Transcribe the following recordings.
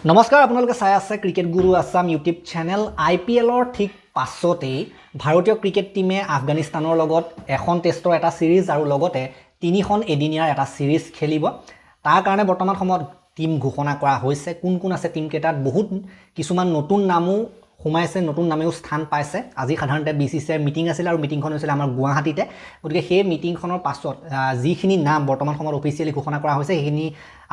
নমস্কাৰ আপোনালোকে চাই আছে ক্ৰিকেট গুৰু আছাম ইউটিউব চেনেল IPLৰ ঠিক পাছতেই ভাৰতীয় ক্ৰিকেট টিমে আফগানিস্তানৰ লগত এখন টেষ্টৰ এটা সিৰিজ আৰু লগতে তিনিখন এদিনীয়াৰ এটা সিৰিজ খেলিব তাৰ কাৰণে বৰ্তমান সময়ত টিম ঘোষণা কৰা হৈছে কোন কোন আছে টিম কেটাত বহুত কিছুমান নতুন নামও সোমাইছে নতুন নামেও স্থান পাইছে আজি সাধাৰণতে BCCI মিটিং আছিল আৰু মিটিংখন হৈছিল আমাৰ গুৱাহাটীতে গতিকে সেই মিটিংখনৰ পাছত যিখিনি নাম বৰ্তমান সময়ত অফিচিয়েলি ঘোষণা কৰা হৈছে সেইখিনি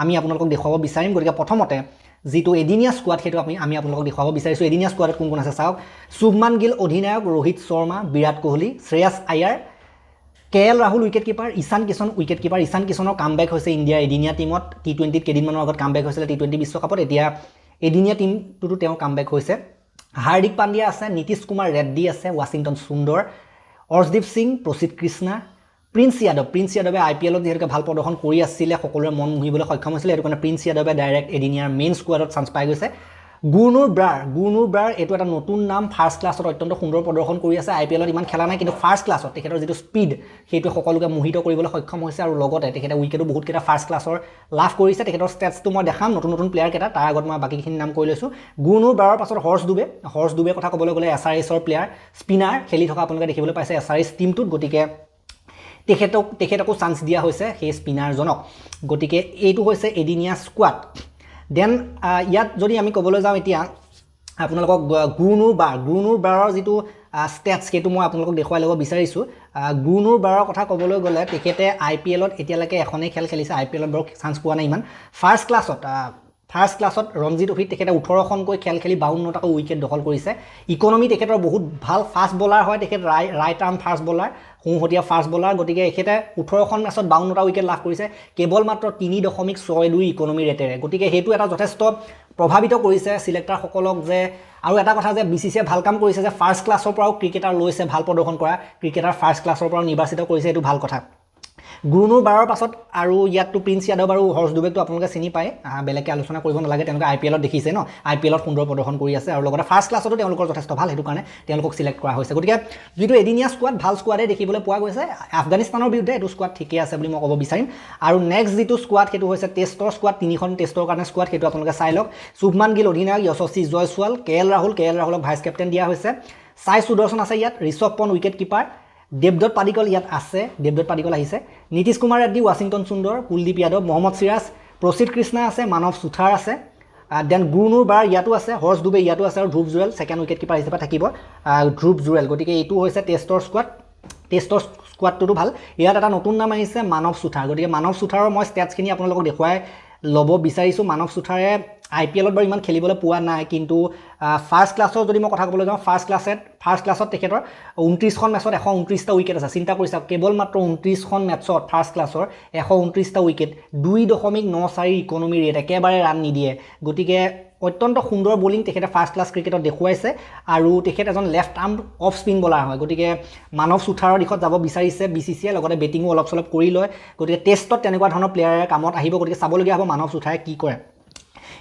আমি আপোনালোকক দেখুৱাব বিচাৰিম গতিকে প্ৰথমতে যেটো এদিনীয়া স্কোৱাড হেতু আমি আপোনালোকক দেখুৱাব বিচাৰিছো এদিনীয়া স্কোৱাডত কোন কোন আছে চাওক শুভমান গিল অধিনায়ক Rohit Sharma Virat Kohli Shreyas Iyer KL Rahul wicket keeper Ishan Kishan wicket keeper Ishan কিষণৰ কামবেক হৈছে ইণ্ডিয়া এদিনীয়া টিমত T20 কেদিনমানৰ আগত কামবেক হৈছিল T20 বিশ্বকাপত এতিয়া এদিনীয়া টিমটো তেওঁ কামবেক হৈছে হাৰ্দিক পাণ্ডিয়া আছে নীতিশ কুমাৰ ৰেড্ডি আছে ৱাশ্বিংটন সুন্দৰ অৰ্শদীপ সিং প্ৰসিদ্ধ কৃষ্ণা প্ৰিন্স যাদৱে IPLত যেহেতু ভাল প্ৰদৰ্শন কৰি আছিল সকলোৰে মন মুহিবলৈ সক্ষম হৈছিল এটো কাৰণে প্ৰিন্স যাদৱে ডাইৰেক্ট এদিনীয়াৰ মেইন স্কোৱাডত চান্স পাই গৈছে গুৰনুৰ ব্ৰাৰ এটো এটা নতুন নাম ফাৰ্স্ট ক্লাছত অত্যন্ত সুন্দৰ প্ৰদৰ্শন কৰি আছে IPLত ইমান খেলা নাই কিন্তু ফাৰ্স্ট ক্লাছত তেখেতৰ যেটো স্পিড হেতু সকলোকে মোহিত কৰিবলৈ সক্ষম হৈছে আৰু লগতে তেখেতে উইকেটো বহুত কেটা ফাৰ্স্ট ক্লাছৰ লাভ কৰিছে তেখেতৰ ষ্টেটছটো মই দেখাম নতুন প্লেয়াৰ কেটা তাৰ আগত মই বাকিখিনি নাম কৈ লৈছো গুৰনুৰ ব্ৰাৰৰ পাছত হৰ্ষ দুবে কথা ক'বলৈ গ'লে SRHৰ প্লেয়াৰ স্পিনাৰ খেলি থকা আপোনালোকে দেখিবলৈ পাইছে SRH টিমটোত গতিকে তেখেতকো চান্স দিয়া হৈছে সেই স্পিনাৰজনক গতিকে এইটো হৈছে এদিনীয়া স্কোৱাড দেন ইয়াত যদি আমি ক'বলৈ যাওঁ এতিয়া আপোনালোকক গুৰনুৰ ব্ৰাৰৰ যেটো ষ্টেটছ কেটো মই আপোনালোকক দেখুৱাই ল'ব বিচাৰিছো গুৰনুৰ ব্ৰাৰৰ কথা ক'বলৈ গ'লে তেখেতে IPLত এতিয়ালৈকে এখনেই খেল খেলিছে IPLত বৰ চান্স পোৱা নাই ইমান ফাৰ্স্ট ক্লাছত ৰঞ্জি ট্ৰফিত তেখেতে 18খনকৈ খেল খেলি 52টাকৈ উইকেট দখল কৰিছে ইকোনমি তেখেতৰ বহুত ভাল ফাষ্ট বলাৰ হয় তেখেত ৰাইট আৰ্ম ফাষ্ট বলাৰ সোঁহতীয়া ফাষ্ট বলাৰ গতিকে এখেতে 18খন মেচত 52টা উইকেট লাভ কৰিছে কেৱল মাত্ৰ 3.62 ইকোনমি ৰেটেৰে গতিকে হেতু এটা যথেষ্ট প্ৰভাৱিত কৰিছে সিলেক্টৰ সকলক যে আৰু এটা কথা যে BCCI ভাল কাম কৰিছে যে ফাৰ্স্ট ক্লাছৰ পৰাও ক্ৰিকেটাৰ লৈছে ভাল প্ৰদৰ্শন কৰা ক্ৰিকেটাৰ ফাৰ্স্ট ক্লাছৰ পৰা নিৰ্বাচিত কৰিছে এটো ভাল কথা গুৰনুৰ ব্ৰাৰৰ পাছত আৰু ইয়াতটো প্ৰিন্স যাদৱ আৰু হৰ্ষ দুবেকটো আপোনালোকে চিনি পায় বেলেগকে আলোচনা কৰিব নালাগে তেওঁলোকে IPLত দেখিছে ন IPLত সুন্দৰ প্ৰদৰ্শন কৰি আছে আৰু লগতে ফাৰ্স্ট ক্লাছতো তেওঁলোকৰ যথেষ্ট ভাল হেতু কাৰণে তেওঁলোকক সিলেক্ট কৰা হৈছে গতিকে যেটো এদিনীয়া স্কোৱাড ভাল স্কোৱাডে দেখিবলৈ পোৱা গৈছে আফগানিস্তানৰ বিৰুদ্ধে এটো স্কোৱাড ঠিকই আছে বুলি মই ক'ব বিচাৰিম আৰু নেক্সট যেটো স্কোৱাড হেতু হৈছে টেষ্টৰ স্কোৱাড তিনিখন টেষ্টৰ কাৰণে স্কোৱাড হেতু আপোনালোকে চাই লওক শুভমান গিল অধিনায়ক যশস্বী জয়সৱাল KL ৰাহুলক ভাইস কেপ্টেইন দিয়া হৈছে সাই সুদৰ্শন আছে ইয়াত ঋষভ পন্থ উইকেট কিপাৰ দেৱদত্ত পাডিকল ইয়াত আছে দেৱদত্ত পাডিকল আহিছে নীতিশ কুমাৰ ৰেড্ডি ৱাশ্বিংটন সুন্দৰ কুলদীপ যাদৱ মহম্মদ সিৰাজ প্ৰসিদ্ধ কৃষ্ণা আছে মানৱ সুথাৰ আছে দেন গুৰনুৰ ব্ৰাৰ ইয়াতো আছে হৰ্ষ দুবে ইয়াতো আছে আৰু Dhruv Jurel second wicket keeper হিচাপে থাকিব ধ্ৰুৱ জুৰেল গতিকে এইটো হৈছে টেষ্টৰ স্কোৱাডটো ভাল ইয়াত এটা নতুন নাম আহিছে মানৱ সুথাৰ গতিকে মানৱ সুথাৰৰ মই ষ্টেটছখিনি আপোনালোকক দেখুৱাই ল'ব বিচাৰিছো মানৱ সুথাৰে IPLত বাৰু ইমান খেলিবলৈ পোৱা নাই কিন্তু ফাৰ্স্ট ক্লাছৰ যদি মই কথা ক'বলৈ যাওঁ ফাৰ্স্ট ক্লাছত তেখেতৰ 29খন মেচত 129টা উইকেট আছে চিন্তা কৰিছা কেৱল মাত্ৰ 29খন মেচত ফাৰ্স্ট ক্লাছৰ 129টা উইকেট 2.94 ইকোনমি ৰেট একেবাৰে ৰান নিদিয়ে গতিকে অত্যন্ত সুন্দৰ বোলিং তেখেতে ফাৰ্স্ট ক্লাছ ক্ৰিকেটত দেখুৱাইছে আৰু তেখেত এজন left arm off spin bowler হয় গতিকে মানৱ সুথাৰৰ দিশত যাব বিচাৰিছে BCCI লগতে বেটিঙো অলপ কৰি লয় গতিকে টেষ্টত তেনেকুৱা ধৰণৰ প্লেয়াৰৰ কামত আহিব গতিকে চাবলগীয়া হ'ব মানৱ সুথাৰে কি কৰে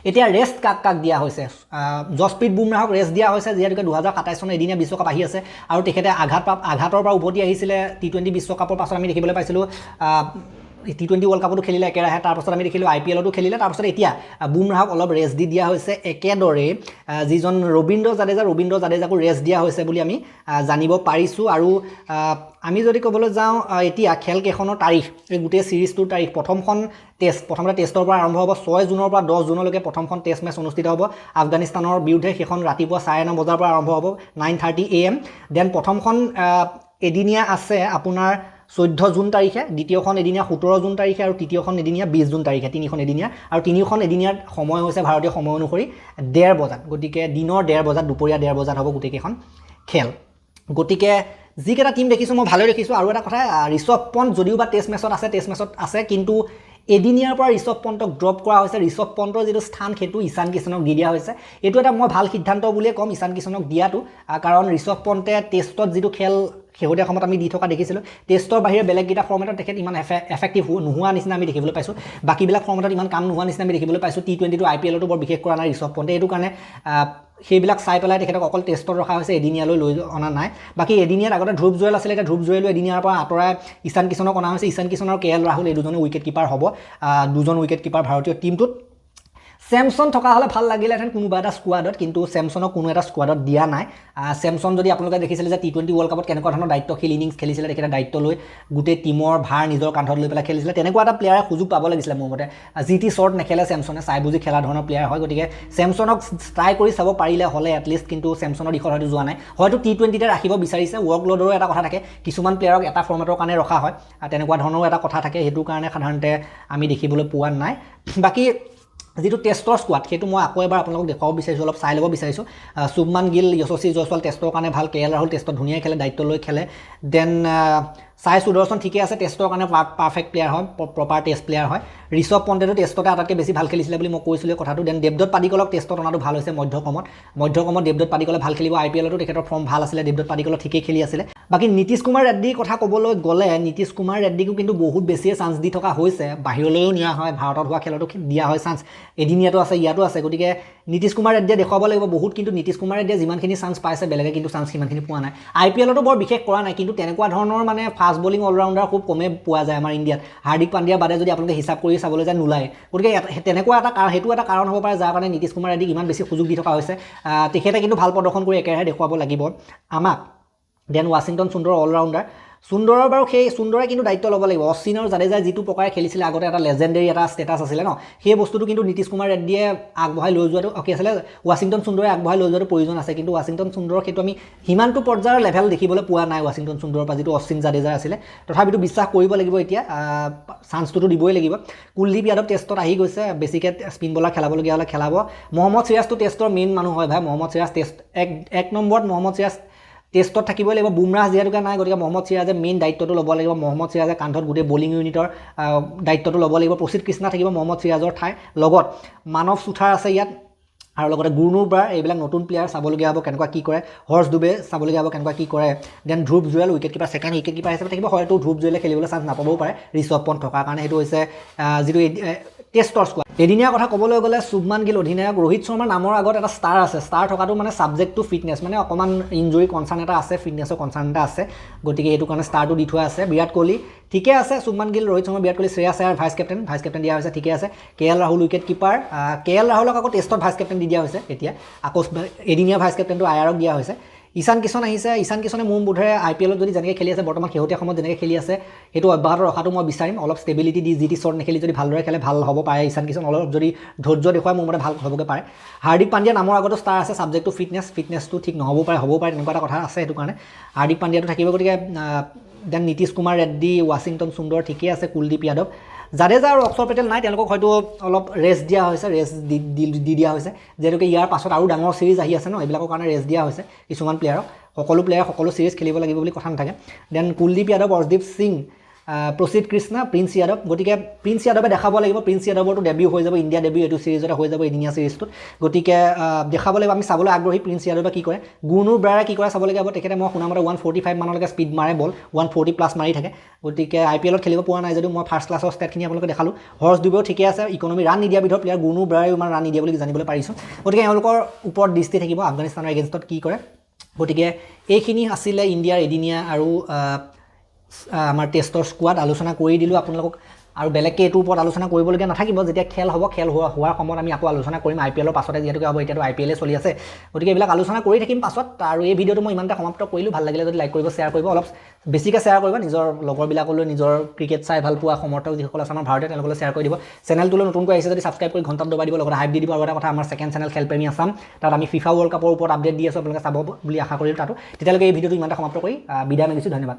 এতিয়া ৰেষ্ট কাক দিয়া হৈছে জসপ্ৰীত বুমৰাহক ৰেষ্ট দিয়া হৈছে যেহেতু 2027 চনৰ এদিনীয়া বিশ্বকাপ আহি আছে আৰু তেখেতে আঘাতৰ পৰা উভতি আহিছিলে T20 বিশ্বকাপৰ পাছত আমি দেখিবলৈ পাইছিলো T20 ৱৰ্ল্ড কাপতো খেলিলে একেৰাহে তাৰ পাছত আমি দেখিলো IPLতো খেলিলে তাৰ পাছত এতিয়া বুমৰাহক অলপ ৰেষ্ট দিয়া হৈছে একেদৰে যিজন ৰবীন্দ্ৰ জাদেজাকো ৰেষ্ট দিয়া হৈছে বুলি আমি জানিব পাৰিছো আৰু আমি যদি ক'বলৈ যাওঁ এতিয়া খেল কেখনৰ তাৰিখ এই গোটেই সিৰিজটোৰ তাৰিখ প্ৰথমতে টেষ্টৰ পৰা আৰম্ভ হ'ব 6 জুনৰ পৰা 10 জুনলৈকে প্ৰথমখন টেষ্ট মেচ অনুষ্ঠিত হ'ব আফগানিস্তানৰ বিৰুদ্ধে সেইখন ৰাতিপুৱা 9:30 বজাৰ পৰা আৰম্ভ হ'ব 9:30 AM দেন প্ৰথমখন এদিনীয়া আছে আপোনাৰ 14 জুন তাৰিখে দ্বিতীয়খন এদিনীয়া 17 জুন তাৰিখে আৰু তৃতীয়খন এদিনীয়া 20 জুন তাৰিখে তিনিখন এদিনীয়া আৰু তিনিখন এদিনীয়াৰ সময় হৈছে ভাৰতীয় সময় অনুসৰি 1:30 বজাত গতিকে দিনৰ 1:30 বজাত দুপৰীয়া 1:30 বজাত হ'ব গোটেইকেইখন খেল গতিকে যিকেইটা টিম দেখিছো মই ভালে দেখিছো আৰু এটা কথা ঋষভ পন্থ যদিও বা টেষ্ট মেচত আছে কিন্তু এদিনীয়াৰ পৰা ঋষভ পন্থক ড্ৰপ কৰা হৈছে ঋষভ পন্থৰ যেটো স্থান হেতু ঈশান কিষণক দিয়া হৈছে এটো এটা মই ভাল সিদ্ধান্ত বুলিয়ে কম ঈশান কিষণক দিয়াটো কাৰণ ঋষভ পন্থে টেষ্টত যেটো খেল শেহতীয়া সময়ত আমি দি থকা দেখিছিলোঁ টেষ্টৰ বাহিৰে বেলেগ গিটা ফৰ্মেটত তেখেত ইমান এফেক্টিভ নোহোৱা নিচিনা আমি দেখিবলৈ পাইছোঁ বাকিবিলাক ফৰ্মেটত ইমান কাম নোহোৱা নিচিনা আমি দেখিবলৈ পাইছোঁ T20 টো IPLতো বৰ বিশেষ কৰা নাই ঋষভ পন্থে এইটো কাৰণে সেইবিলাক চাই পেলাই তেখেতক অকল টেষ্টত ৰখা হৈছে এদিনীয়ালৈ লৈ অনা নাই বাকি এদিনীয়াত আগতে ধ্ৰুৱ জুৰেল আছিল এটা ধ্ৰুৱ জুৰেল এদিনীয়াৰ পৰা আঁতৰাই ঈশান কিষণক অনা হৈছে ঈশান কিষণ আৰু KL ৰাহুল এই দুজনে উইকেট কিপাৰ হ'ব দুজন উইকেট কিপাৰ ভাৰতীয় টিমটোত চেমছন থকা হ'লে ভাল লাগিলেহেঁতেন কোনোবা এটা স্কোৱাডত, কিন্তু চেমছনক কোনো এটা স্কোৱাডত দিয়া নাই। চেমছন যদি আপোনালোকে দেখিছিলে যে T20 ৱৰ্ল্ড কাপত কেনেকুৱা ধৰণৰ দায়িত্বশীল ইনিংছ খেলিছিলে, তেখেতে দায়িত্ব লৈ গোটেই টীমৰ ভাৰ নিজৰ কান্ধত লৈ পেলাই খেলিছিলে, তেনেকুৱা এটা প্লেয়াৰে সুযোগ পাব লাগিছিলে মোৰ মতে। যি শ্বৰ্ট নেখেলে চেমছনে, চাই বুজি খেলা ধৰণৰ প্লেয়াৰ হয়, গতিকে চেমছনক ট্ৰাই কৰি চাব পাৰিলে হ'লে এটলিষ্ট, কিন্তু চেমছনৰ দিশত হয়তো যোৱা নাই। হয়তো T20তে ৰাখিব বিচাৰিছে, ৱৰ্কলোডৰো এটা কথা থাকে, কিছুমান প্লেয়াৰক এটা ফৰ্মেটৰ কাৰণে ৰখা হয়, তেনেকুৱা ধৰণৰো এটা কথা থাকে, সেইটো কাৰণে সাধাৰণতে আমি দেখিবলৈ পোৱা নাই। বাকী যিটো টেষ্টৰ স্কোৱাড সেইটো মই আকৌ এবাৰ আপোনালোকক দেখুৱাব বিচাৰিছোঁ, অলপ চাই ল'ব বিচাৰিছোঁ। শুভমান গিল, যশস্বী জয়ছোৱাল টেষ্টৰ কাৰণে ভাল, KL ৰাহুল টেষ্টত ধুনীয়াই খেলে, দায়িত্ব লৈ খেলে। দেন সাই সুদৰ্শন ঠিকে আছে, টেষ্টৰ কাৰণে পাৰফেক্ট প্লেয়াৰ হয়, প্ৰপাৰ টেষ্ট প্লেয়াৰ হয়। ঋষভ পণ্টেতো টেষ্টতে আটাইতকৈ বেছি ভাল খেলিছিলে বুলি মই কৈছিলোঁ কথাটো। দেন দেৱদত্ত পাডিকলক টেষ্টত অনাটো ভাল হৈছে মধ্যক্ৰমত দেৱদত্ত পাডিকলে ভাল খেলিব, IPLতো তেখেতৰ ফৰ্ম ভাল আছিলে, দেৱদত্ত পাডিকল ঠিকেই খেলি আছিলে। বাকী নীতিশ কুমাৰ ৰেড্ডিৰ কথা ক'বলৈ গ'লে, নীতিশ কুমাৰ ৰেড্ডিকো কিন্তু বহুত বেছিয়ে চান্স দি থকা হৈছে, বাহিৰলৈও নিয়া হয়, ভাৰতত হোৱা খেলতো দিয়া হয় চান্স, এদিনীয়াতো আছে, ইয়াতো আছে, গতিকে নীতিশ কুমাৰ ৰেড্ডিয়ে দেখুৱাব লাগিব বহুত, কিন্তু নীতিশ কুমাৰ ৰেড্ডিয়ে যিমানখিনি চান্স পাইছে বেলেগে কিন্তু চান্স সিমানখিনি পোৱা নাই। IPLতো বৰ বিশেষ কৰা নাই, কিন্তু তেনেকুৱা ধৰণৰ মানে ফাষ্ট বলিং অলৰাউণ্ডাৰ খুব কমে পোৱা যায় আমাৰ ইণ্ডিয়াত। হাৰ্দিক পাণ্ডিয়াৰ বাদে যদি আপোনালোকে হিচাপ কৰি চাবলৈ যায় নোলায়, গতিকে তেনেকুৱা সেইটো এটা কাৰণ হ'ব পাৰে যাৰ কাৰণে নীতিশ কুমাৰ ৰেড্ডিক ইমান বেছি সুযোগ দি থকা হৈছে। তেখেতে কিন্তু ভাল প্ৰদৰ্শন কৰি একেৰাহে দেখুৱাব লাগিব আমাক। দেন ৱাশ্বিংটন সুন্দৰ অলৰাউণ্ডাৰ, সুন্দৰৰ বাৰু সেই সুন্দৰে কিন্তু দায়িত্ব ল'ব লাগিব। অশ্বিন আৰু জাদেজাই যিটো প্ৰকাৰে খেলিছিলে আগতে, এটা লেজেণ্ডেৰী এটা ষ্টেটাছ আছিলে ন, সেই বস্তুটো কিন্তু নীতিশ কুমাৰ ৰেড্ডিয়ে আগবঢ়াই লৈ যোৱাটো কি আছিলে, ৱাশ্বিংটন সুন্দৰে আগবঢ়াই লৈ যোৱাটো প্ৰয়োজন আছে, কিন্তু ৱাশ্বিংটন সুন্দৰৰ সেইটো আমি সিমানটো পৰ্যায়ৰ লেভেল দেখিবলৈ পোৱা নাই ৱাশ্বিংটন সুন্দৰৰ পৰা, যিটো অশ্বিন জাদেজাৰ আছিলে। তথাপিতো বিশ্বাস কৰিব লাগিব এতিয়া, চান্সটোতো দিবই লাগিব। কুলদীপ যাদৱ টেষ্টত আহি গৈছে, বেছিকৈ স্পিন বলাৰ খেলাবলগীয়া হ'লে খেলাব। মহম্মদ চিৰাজটো টেষ্টৰ মেইন মানুহ হয় ভাই, মহম্মদ চিৰাজ টেষ্ট এক নম্বৰত মহম্মদ চিৰাজ টেষ্টত থাকিবই লাগিব। বুমৰাহ যিহেতুকে নাই, গতিকে মহম্মদ চিৰাজে মেইন দায়িত্বটো ল'ব লাগিব। মহম্মদ চিৰাজে কান্ধত গোটেই বলিং ইউনিটৰ দায়িত্বটো ল'ব লাগিব। প্ৰসিদ্ধ কৃষ্ণা থাকিব মহম্মদ চিৰাজৰ ঠাই, লগত মানৱ চুথাৰ আছে ইয়াত, আৰু লগতে গুৰনুৰ ব্ৰাৰ, এইবিলাক নতুন প্লেয়াৰ চাবলগীয়া হ'ব কেনেকুৱা কি কৰে। হৰ্ষ দুবে চাবলগীয়া হ'ব কেনেকুৱা কি কৰে। Then Dhruv Jurel wicket keeper, second wicket keeper হিচাপে থাকিব। হয়তো ধ্ৰুৱ জুৱেলে খেলিবলৈ চান্স নাপাবও পাৰে ঋষভ পন্থ থকাৰ কাৰণে। সেইটো হৈছে যিটো টেষ্টৰ স্কোৱাড। এদিনীয়া কথা ক'বলৈ গ'লে শুভমান গিল অধিনায়ক, ৰোহিত শৰ্মাৰ নামৰ আগত এটা ষ্টাৰ আছে, ষ্টাৰ থকাটো মানে ছাবজেক্ট টু ফিটনেছ, মানে অকণমান ইঞ্জুৰি কনচাৰ্ণ এটা আছে, ফিটনেছৰ কনচাৰ্ণ এটা আছে, গতিকে সেইটো কাৰণে ষ্টাৰটো দি থোৱা আছে। বিৰাট কোহলি ঠিকে আছে, শুভমান গিল, ৰোহিত শৰ্মা, বিৰাট কোহলি, শ্ৰেয়াছ আয়াৰ ভাইচ কেপ্টেইন দিয়া হৈছে, ঠিকে আছে। KL Rahul wicket keeper, KL ৰাহুলক আকৌ টেষ্টত ভাইচ কেপ্টেইন দি দিয়া হৈছে, এতিয়া আকৌ এদিনীয়া ভাইচ কেপ্টেইনটো আয়াৰক দিয়া হৈছে। ঈশান কিষণ আহিছে, ঈশান কিষণে মোৰ বোধেৰে IPLত যদি যেনেকৈ খেলি আছে বৰ্তমান শেহতীয়া সময়ত যেনেকৈ খেলি আছে সেইটো অব্যাহত ৰখাটো মই বিচাৰিম। অলপ ষ্টেবিলিটি দি যি শ্বৰ্ট নেখেলি যদি ভালদৰে খেলে ভাল হ'ব পাৰে ঈশান কিষণ, অলপ যদি ধৈৰ্য দেখুৱাই মোৰ মতে ভাল হ'বগৈ পাৰে। হাৰ্দিক পাণ্ডিয়া নামৰ আগতো ষ্টাৰ আছে, ছাবজেক্ট টু ফিটনেছটো ঠিক নহ'বও পাৰে, হ'বও পাৰে, তেনেকুৱা এটা কথা আছে, সেইটো কাৰণে হাৰ্দিক পাণ্ডিয়াটো থাকিব। গতিকে দেন নীতিশ কুমাৰ ৰেড্ডি, ৱাশ্বিংটন সুন্দৰ ঠিকেই আছে, কুলদীপ যাদৱ, জাদেজা আৰু অক্ষৰ পেটেল নাই, তেওঁলোকক হয়তো অলপ ৰেষ্ট দিয়া হৈছে, দি দিয়া হৈছে, যিহেতুকে ইয়াৰ পাছত আৰু ডাঙৰ চিৰিজ আহি আছে ন, এইবিলাকৰ কাৰণে ৰেষ্ট দিয়া হৈছে কিছুমান প্লেয়াৰক। সকলো প্লেয়াৰ সকলো চিৰিজ খেলিব লাগিব বুলি কথা নাথাকে। দেন কুলদীপ যাদৱ, অৰ্শদীপ সিং, প্ৰসিদ্ধ কৃষ্ণা, প্ৰিন্স যাদৱ, গতিকে প্ৰিন্স যাদৱে দেখাব লাগিব। প্ৰিন্স যাদৱৰতো ডেবিউ হৈ যাব, ইণ্ডিয়া ডেবিউ এইটো চিৰিজতে হৈ যাব, এদিনীয়া চিৰিজটোত, গতিকে দেখাব লাগিব, আমি চাবলৈ আগ্ৰহী প্ৰিন্স যাদৱে কি কৰে। গুৰনুৰ ব্ৰাৰে কি কৰে চাবলগীয়া হ'ব, তেখেতে মই শুনামতে 145 মানলৈকে স্পীড মাৰে, বল 140+ মাৰি থাকে, গতিকে IPLত খেলিব পোৱা নাই যদিও মই ফাৰ্ষ্ট ক্লাছৰ ষ্টেটখিনি আপোনালোকে দেখালোঁ। হৰ্ষ দুবেও ঠিকে আছে, ইকনমি ৰান নিদিয়া বিধৰ প্লেয়াৰ, গুৰনুৰ ব্ৰাৰেও ইমান ৰান নিদিয়া বুলি জানিবলৈ পাৰিছোঁ, গতিকে এওঁলোকৰ ওপৰত দৃষ্টি থাকিব আফগানিস্তানৰ এগেইনষ্টত কি কৰে। গতিকে এইখিনি আছিলে ইণ্ডিয়াৰ এদিনীয়া আৰু আমাৰ টেষ্টৰ স্কোৱাড। আলোচনা কৰি দিলোঁ আপোনালোকক, আৰু বেলেগকৈ এইটোৰ ওপৰত আলোচনা কৰিবলগীয়া নাথাকিব। যেতিয়া খেল হ'ব, খেল হোৱাৰ সময়ত আমি আকৌ আলোচনা কৰিম, IPLৰ পাছতে যিহেতুকে হ'ব, এতিয়াতো IPL চলি আছে, গতিকে এইবিলাক আলোচনা কৰি থাকিম পাছত। আৰু এই ভিডিঅ'টো মই ইমানতে সমাপ্ত কৰিলোঁ, ভাল লাগিলে যদি লাইক কৰিব, শ্বেয়াৰ কৰিব, অলপ বেছিকৈ শ্বেয়াৰ কৰিব নিজৰ লগৰবিলাকলৈ, নিজৰ ক্ৰিকেট চাই ভাল পোৱা সমৰ্থক যিসকল আছে আমাৰ ভাৰতে, তেওঁলোকলৈ শ্বেয়াৰ কৰি দিব। চেনেলটোলৈ নতুনকৈ আহিছে যদি ছাবস্ক্ৰাইব কৰি ঘণ্টাত দবাই দিব, লগতে হাইপ দি দিব। আৰু এটা কথা, আমাৰ ছেকেণ্ড চেনেল খেলপ্ৰেমী আছাম, তাত আমি FIFA ৱৰ্ল্ড কাপৰ ওপৰত আপডেট দি আছোঁ, আপোনালোকে চাব বুলি আশা কৰিলোঁ তাতো। তেতিয়ালৈকে এই ভিডিঅ'টো ইমানতে সমাপ্ত কৰি বিদায় মাগিছোঁ, ধন্যবাদ।